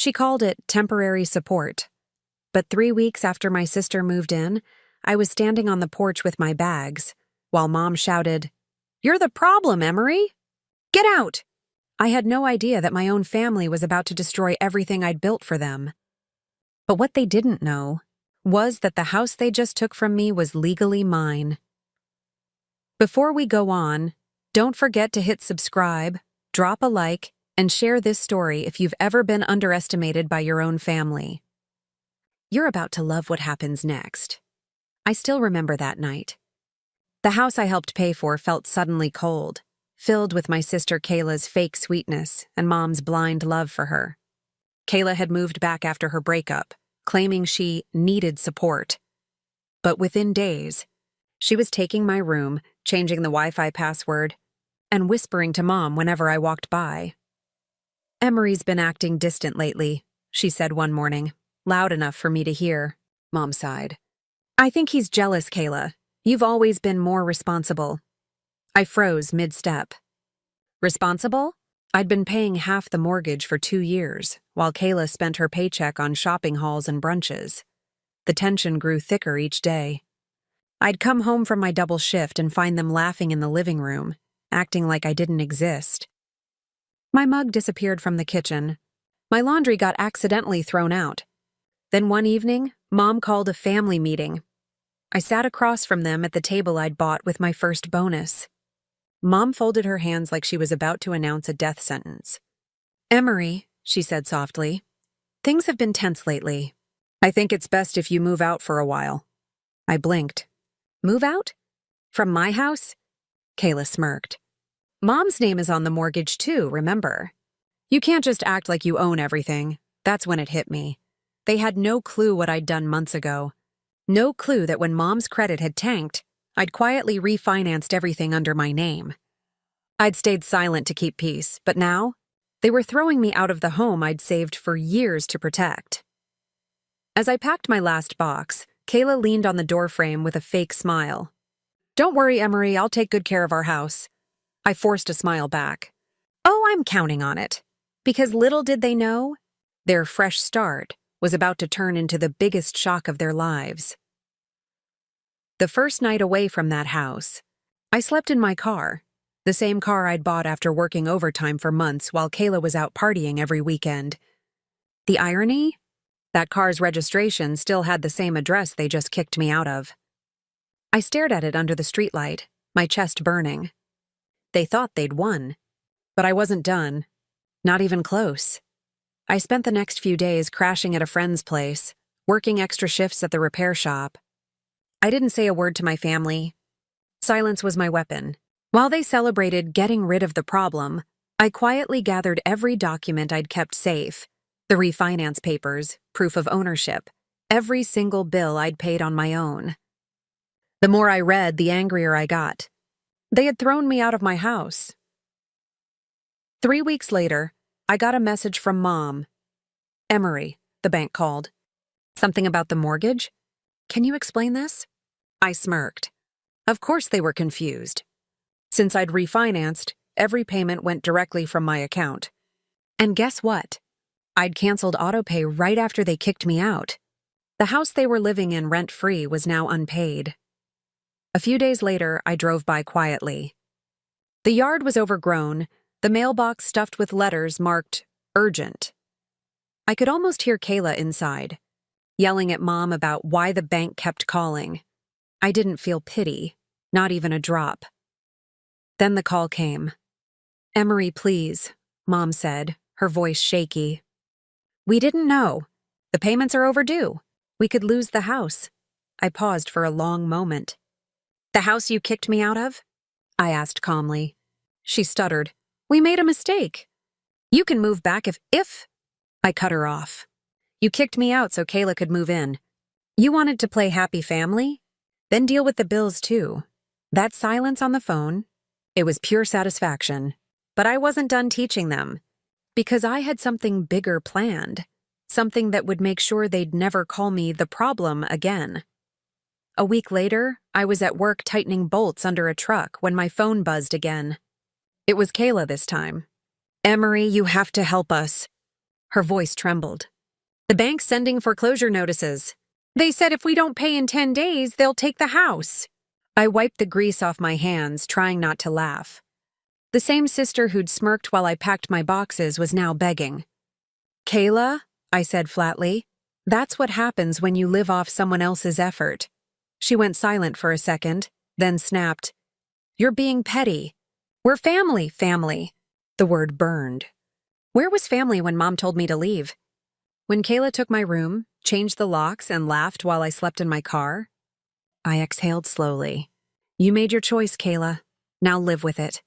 She called it temporary support. But 3 weeks after my sister moved in, I was standing on the porch with my bags, while Mom shouted, "You're the problem, Emery! Get out!" I had no idea that my own family was about to destroy everything I'd built for them. But what they didn't know was that the house they just took from me was legally mine. Before we go on, don't forget to hit subscribe, drop a like, and share this story if you've ever been underestimated by your own family. You're about to love what happens next. I still remember that night. The house I helped pay for felt suddenly cold, filled with my sister Kayla's fake sweetness and Mom's blind love for her. Kayla had moved back after her breakup, claiming she needed support. But within days, she was taking my room, changing the Wi-Fi password, and whispering to Mom whenever I walked by. "Emery's been acting distant lately," she said one morning, loud enough for me to hear. Mom sighed. "I think he's jealous, Kayla. You've always been more responsible." I froze mid-step. Responsible? I'd been paying half the mortgage for 2 years, while Kayla spent her paycheck on shopping hauls and brunches. The tension grew thicker each day. I'd come home from my double shift and find them laughing in the living room, acting like I didn't exist. My mug disappeared from the kitchen. My laundry got accidentally thrown out. Then one evening, Mom called a family meeting. I sat across from them at the table I'd bought with my first bonus. Mom folded her hands like she was about to announce a death sentence. "Emery," she said softly, "things have been tense lately. I think it's best if you move out for a while." I blinked. "Move out? From my house?" Kayla smirked. "Mom's name is on the mortgage too, remember? You can't just act like you own everything." That's when it hit me. They had no clue what I'd done months ago. No clue that when Mom's credit had tanked, I'd quietly refinanced everything under my name. I'd stayed silent to keep peace, but now, they were throwing me out of the home I'd saved for years to protect. As I packed my last box, Kayla leaned on the doorframe with a fake smile. "Don't worry, Emery, I'll take good care of our house." I forced a smile back. "Oh, I'm counting on it." Because little did they know, their fresh start was about to turn into the biggest shock of their lives. The first night away from that house, I slept in my car, the same car I'd bought after working overtime for months while Kayla was out partying every weekend. The irony? That car's registration still had the same address they just kicked me out of. I stared at it under the streetlight, my chest burning. They thought they'd won, but I wasn't done. Not even close. I spent the next few days crashing at a friend's place, working extra shifts at the repair shop. I didn't say a word to my family. Silence was my weapon. While they celebrated getting rid of the problem, I quietly gathered every document I'd kept safe, the refinance papers, proof of ownership, every single bill I'd paid on my own. The more I read, the angrier I got. They had thrown me out of my house. 3 weeks later, I got a message from Mom. "Emery," the bank called. "Something about the mortgage? Can you explain this?" I smirked. Of course they were confused. Since I'd refinanced, every payment went directly from my account. And guess what? I'd canceled autopay right after they kicked me out. The house they were living in rent-free was now unpaid. A few days later, I drove by quietly. The yard was overgrown, the mailbox stuffed with letters marked urgent. I could almost hear Kayla inside, yelling at Mom about why the bank kept calling. I didn't feel pity, not even a drop. Then the call came. "Emery, please," Mom said, her voice shaky. "We didn't know. The payments are overdue. We could lose the house." I paused for a long moment. "The house you kicked me out of?" I asked calmly. She stuttered. "We made a mistake. You can move back if... I cut her off. "You kicked me out so Kayla could move in. You wanted to play happy family? Then deal with the bills too." That silence on the phone, it was pure satisfaction. But I wasn't done teaching them, because I had something bigger planned, something that would make sure they'd never call me the problem again. A week later, I was at work tightening bolts under a truck when my phone buzzed again. It was Kayla this time. "Emery, you have to help us." Her voice trembled. The bank's sending foreclosure notices. They said if we don't pay in 10 days, they'll take the house. I wiped the grease off my hands, trying not to laugh. The same sister who'd smirked while I packed my boxes was now begging. Kayla, I said flatly, that's what happens when you live off someone else's effort. She went silent for a second, then snapped. You're being petty. We're family. The word burned. Where was family when Mom told me to leave? When Kayla took my room, changed the locks, and laughed while I slept in my car, I exhaled slowly. You made your choice, Kayla. Now live with it.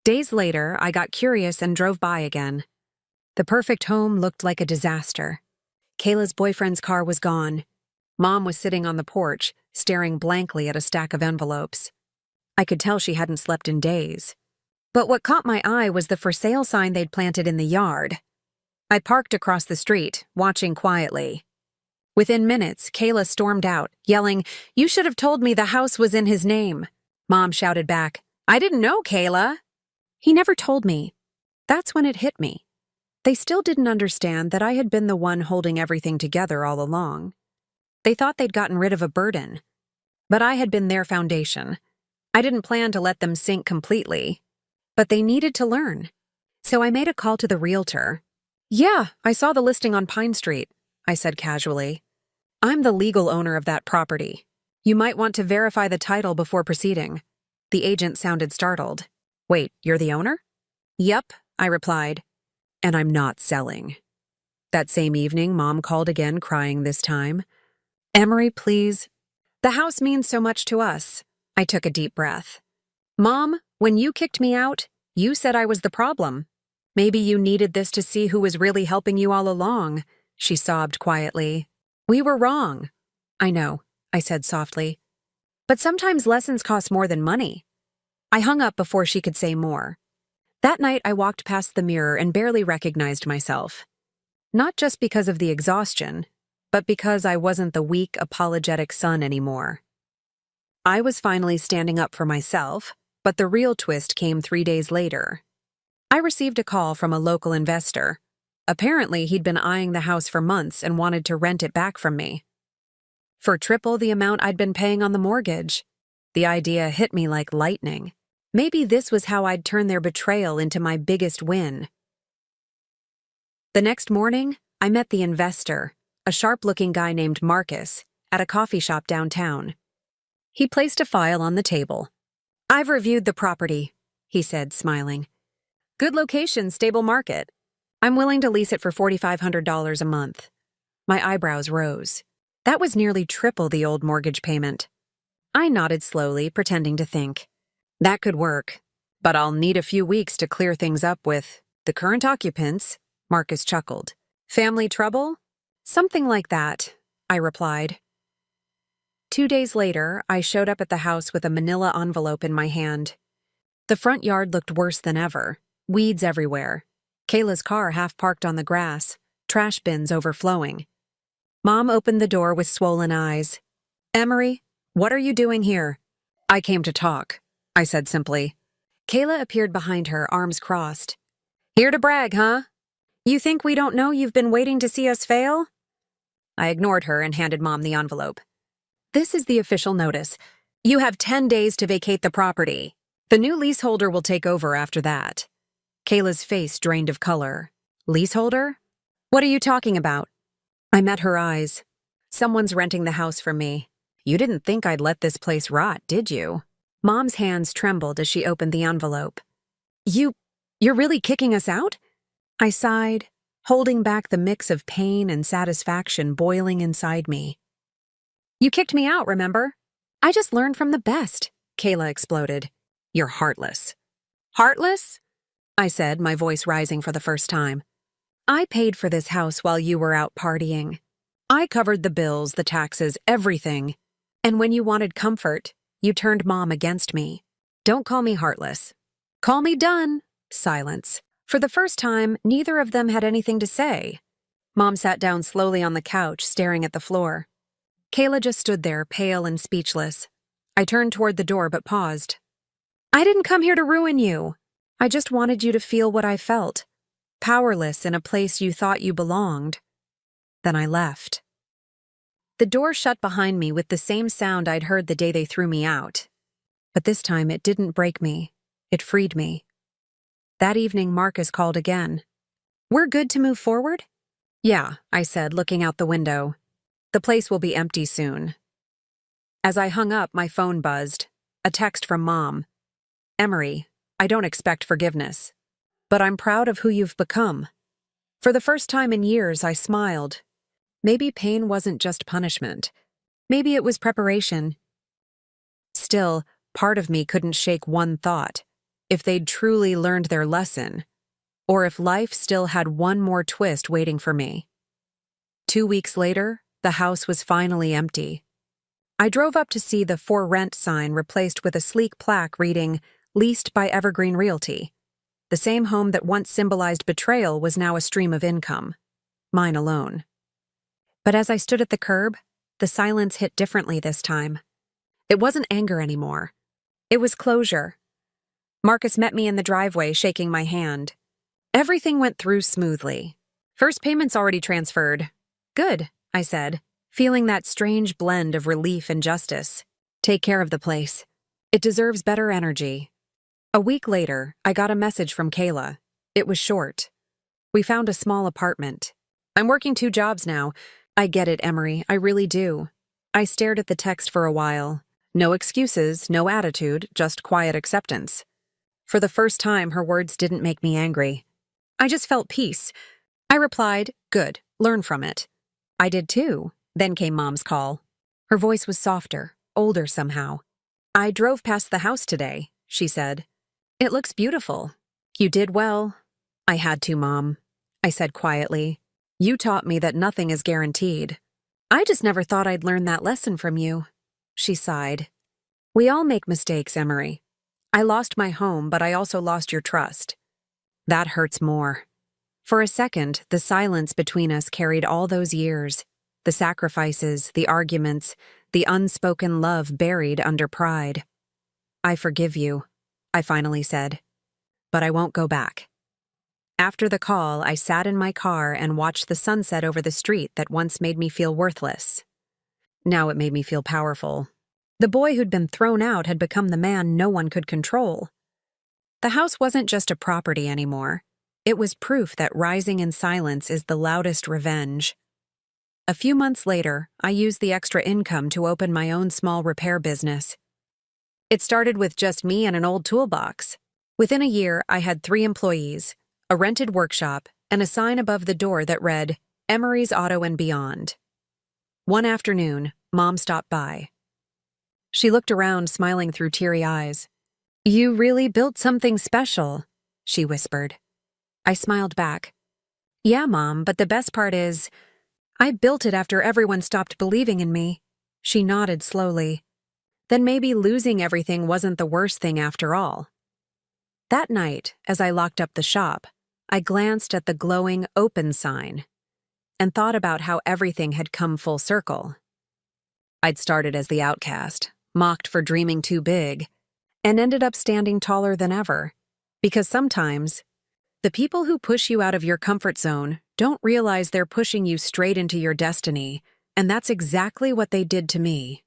Days later, I got curious and drove by again. The perfect home looked like a disaster. Kayla's boyfriend's car was gone. Mom was sitting on the porch, staring blankly at a stack of envelopes. I could tell she hadn't slept in days. But what caught my eye was the for sale sign they'd planted in the yard. I parked across the street, watching quietly. Within minutes, Kayla stormed out, yelling, "You should have told me the house was in his name." Mom shouted back, "I didn't know, Kayla." He never told me. That's when it hit me. They still didn't understand that I had been the one holding everything together all along. They thought they'd gotten rid of a burden. But I had been their foundation. I didn't plan to let them sink completely. But they needed to learn. So I made a call to the realtor. "Yeah, I saw the listing on Pine Street," I said casually. "I'm the legal owner of that property. You might want to verify the title before proceeding." The agent sounded startled. "Wait, you're the owner?" "Yep," I replied. "And I'm not selling." That same evening, Mom called again, crying this time. "Emery, please. The house means so much to us." I took a deep breath. "Mom, when you kicked me out, you said I was the problem. Maybe you needed this to see who was really helping you all along," she sobbed quietly. "We were wrong." "I know," I said softly. "But sometimes lessons cost more than money." I hung up before she could say more. That night, I walked past the mirror and barely recognized myself. Not just because of the exhaustion, but because I wasn't the weak, apologetic son anymore. I was finally standing up for myself, but the real twist came 3 days later. I received a call from a local investor. Apparently, he'd been eyeing the house for months and wanted to rent it back from me. For triple the amount I'd been paying on the mortgage. The idea hit me like lightning. Maybe this was how I'd turn their betrayal into my biggest win. The next morning, I met the investor, a sharp-looking guy named Marcus, at a coffee shop downtown. He placed a file on the table. "I've reviewed the property," he said, smiling. "Good location, stable market. I'm willing to lease it for $4,500 a month." My eyebrows rose. That was nearly triple the old mortgage payment. I nodded slowly, pretending to think. "That could work, but I'll need a few weeks to clear things up with the current occupants," Marcus chuckled. "Family trouble?" "Something like that," I replied. 2 days later, I showed up at the house with a manila envelope in my hand. The front yard looked worse than ever. Weeds everywhere. Kayla's car half parked on the grass. Trash bins overflowing. Mom opened the door with swollen eyes. "Emery, what are you doing here?" "I came to talk," I said simply. Kayla appeared behind her, arms crossed. "Here to brag, huh? You think we don't know you've been waiting to see us fail?" I ignored her and handed Mom the envelope. "This is the official notice. You have 10 days to vacate the property. The new leaseholder will take over after that." Kayla's face drained of color. "Leaseholder? What are you talking about?" I met her eyes. "Someone's renting the house from me. You didn't think I'd let this place rot, did you?" Mom's hands trembled as she opened the envelope. You're really kicking us out?" I sighed, holding back the mix of pain and satisfaction boiling inside me. "You kicked me out, remember? I just learned from the best," Kayla exploded. "You're heartless." "Heartless?" I said, my voice rising for the first time. "I paid for this house while you were out partying. I covered the bills, the taxes, everything. And when you wanted comfort, you turned Mom against me. Don't call me heartless. Call me done." Silence. For the first time, neither of them had anything to say. Mom sat down slowly on the couch, staring at the floor. Kayla just stood there, pale and speechless. I turned toward the door but paused. "I didn't come here to ruin you. I just wanted you to feel what I felt." powerless in a place you thought you belonged. Then I left. The door shut behind me with the same sound I'd heard the day they threw me out. But this time it didn't break me. It freed me. That evening, Marcus called again. "We're good to move forward?" "Yeah," I said, looking out the window. "The place will be empty soon." As I hung up, my phone buzzed. A text from Mom. "Emery, I don't expect forgiveness, but I'm proud of who you've become." For the first time in years, I smiled. Maybe pain wasn't just punishment. Maybe it was preparation. Still, part of me couldn't shake one thought. If they'd truly learned their lesson, or if life still had one more twist waiting for me. 2 weeks later, the house was finally empty. I drove up to see the "For Rent" sign replaced with a sleek plaque reading, "Leased by Evergreen Realty." The same home that once symbolized betrayal was now a stream of income. Mine alone. But as I stood at the curb, the silence hit differently this time. It wasn't anger anymore. It was closure. Marcus met me in the driveway, shaking my hand. Everything went through smoothly. "First payment's already transferred." "Good," I said, feeling that strange blend of relief and justice. "Take care of the place. It deserves better energy." A week later, I got a message from Kayla. It was short. "We found a small apartment. I'm working 2 jobs now. I get it, Emery, I really do." I stared at the text for a while. No excuses, no attitude, just quiet acceptance. For the first time, her words didn't make me angry. I just felt peace. I replied, "Good, learn from it." "I did too." Then came Mom's call. Her voice was softer, older somehow. "I drove past the house today," she said. "It looks beautiful." "You did well." "I had to, Mom," I said quietly. "You taught me that nothing is guaranteed." "I just never thought I'd learn that lesson from you." She sighed. "We all make mistakes, Emery. I lost my home, but I also lost your trust. That hurts more." For a second, the silence between us carried all those years. The sacrifices, the arguments, the unspoken love buried under pride. "I forgive you," I finally said. "But I won't go back." After the call, I sat in my car and watched the sunset over the street that once made me feel worthless. Now it made me feel powerful. The boy who'd been thrown out had become the man no one could control. The house wasn't just a property anymore. It was proof that rising in silence is the loudest revenge. A few months later, I used the extra income to open my own small repair business. It started with just me and an old toolbox. Within a year, I had 3 employees, a rented workshop, and a sign above the door that read, "Emery's Auto and Beyond." One afternoon, Mom stopped by. She looked around, smiling through teary eyes. "You really built something special," she whispered. I smiled back. "Yeah, Mom, but the best part is, I built it after everyone stopped believing in me." She nodded slowly. "Then maybe losing everything wasn't the worst thing after all." That night, as I locked up the shop, I glanced at the glowing "Open" sign and thought about how everything had come full circle. I'd started as the outcast, mocked for dreaming too big, and ended up standing taller than ever. Because sometimes, the people who push you out of your comfort zone don't realize they're pushing you straight into your destiny, and that's exactly what they did to me.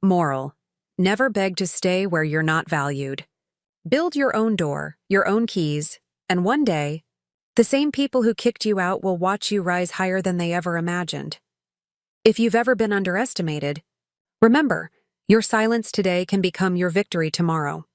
Moral: never beg to stay where you're not valued. Build your own door, your own keys, and one day, the same people who kicked you out will watch you rise higher than they ever imagined. If you've ever been underestimated, remember, your silence today can become your victory tomorrow.